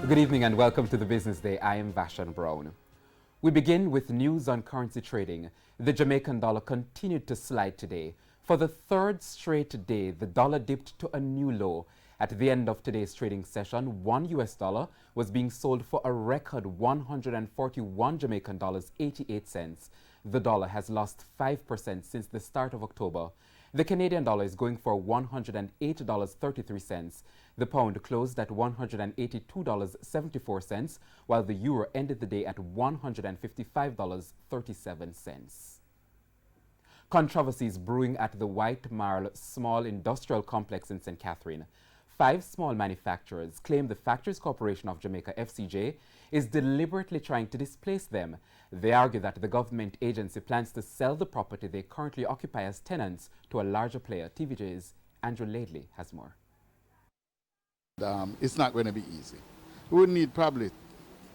Good evening and welcome to the Business Day. I am Vashan Brown. We begin with news on currency trading. The Jamaican dollar continued to slide today. For the third straight day, the dollar dipped to a new low. At the end of today's trading session, $1 was being sold for a record 141 Jamaican dollars 88 cents. The dollar has lost 5% since the start of October. The Canadian dollar is going for $108.33. The pound closed at $182.74, while the euro ended the day at $155.37. Controversies brewing at the White Marl Small Industrial Complex in St. Catherine. 5 small manufacturers claim the Factories Corporation of Jamaica, FCJ, is deliberately trying to displace them. They argue that the government agency plans to sell the property they currently occupy as tenants to a larger player. TVJ's Andrew Laidley has more. It's not going to be easy. We would need probably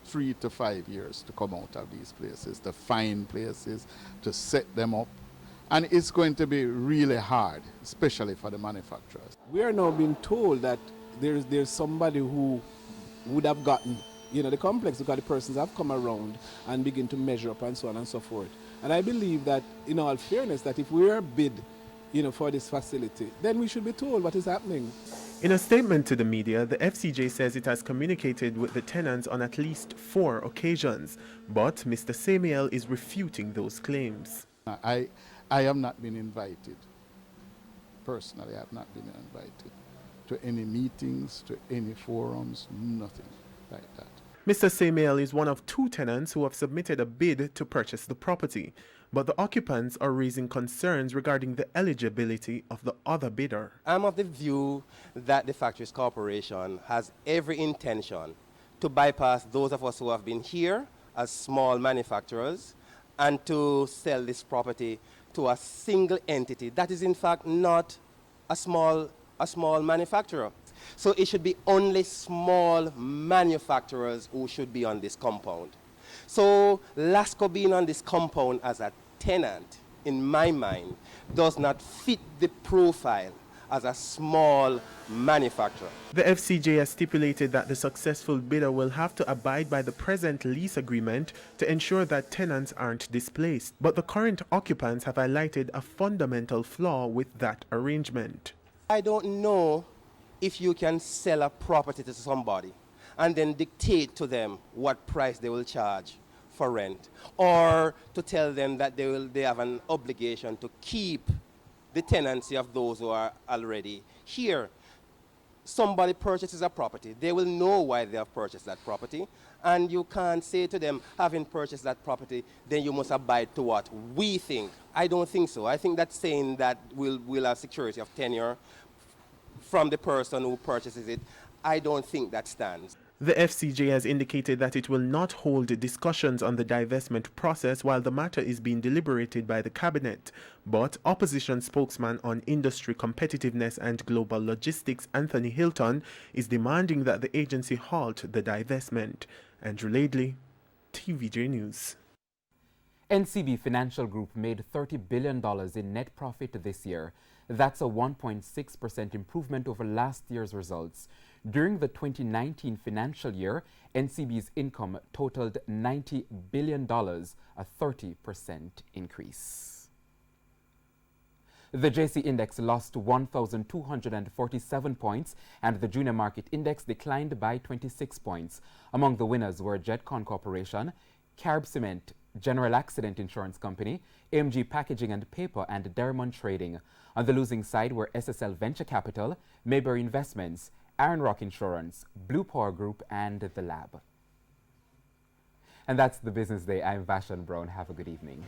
3 to 5 years to come out of these places, to find places, to set them up. And it's going to be really hard, especially for the manufacturers. We are now being told that there's somebody who would have gotten, the complex, because the persons have come around and begin to measure up and so on and so forth. And I believe that, in all fairness, that if we are bid, for this facility, then we should be told what is happening. In a statement to the media, the FCJ says it has communicated with the tenants on at least 4 occasions, but Mr. Samiel is refuting those claims. I have not been invited. Personally, I have not been invited to any meetings, to any forums, nothing like that. Mr. Samiel is one of 2 tenants who have submitted a bid to purchase the property, but the occupants are raising concerns regarding the eligibility of the other bidder. I'm of the view that the Factories Corporation has every intention to bypass those of us who have been here as small manufacturers and to sell this property to a single entity that is in fact not a small manufacturer. So it should be only small manufacturers who should be on this compound. So Lasco being on this compound as a tenant, in my mind, does not fit the profile as a small manufacturer. The FCJ has stipulated that the successful bidder will have to abide by the present lease agreement to ensure that tenants aren't displaced. But the current occupants have highlighted a fundamental flaw with that arrangement. I don't know if you can sell a property to somebody and then dictate to them what price they will charge for rent, or to tell them that they have an obligation to keep the tenancy of those who are already here. Somebody purchases a property, they will know why they have purchased that property, and you can't say to them, having purchased that property, then you must abide to what we think. I don't think so. I think that's saying that we'll have security of tenure from the person who purchases it. I don't think that stands. The FCJ has indicated that it will not hold discussions on the divestment process while the matter is being deliberated by the cabinet. But opposition spokesman on industry competitiveness and global logistics, Anthony Hilton, is demanding that the agency halt the divestment. Andrew Laidley, TVJ News. NCB Financial Group made $30 billion in net profit this year. That's a 1.6% improvement over last year's results. During the 2019 financial year, NCB's income totaled $90 billion, a 30% increase. The JC Index lost 1,247 points and the Junior Market Index declined by 26 points. Among the winners were Jetcon Corporation, Carib Cement, General Accident Insurance Company, AMG Packaging and Paper, and Derrimon Trading. On the losing side were SSL Venture Capital, Mayberry Investments, Iron Rock Insurance, Blue Power Group, and The Lab. And that's the Business Day. I'm Vashan Brown. Have a good evening.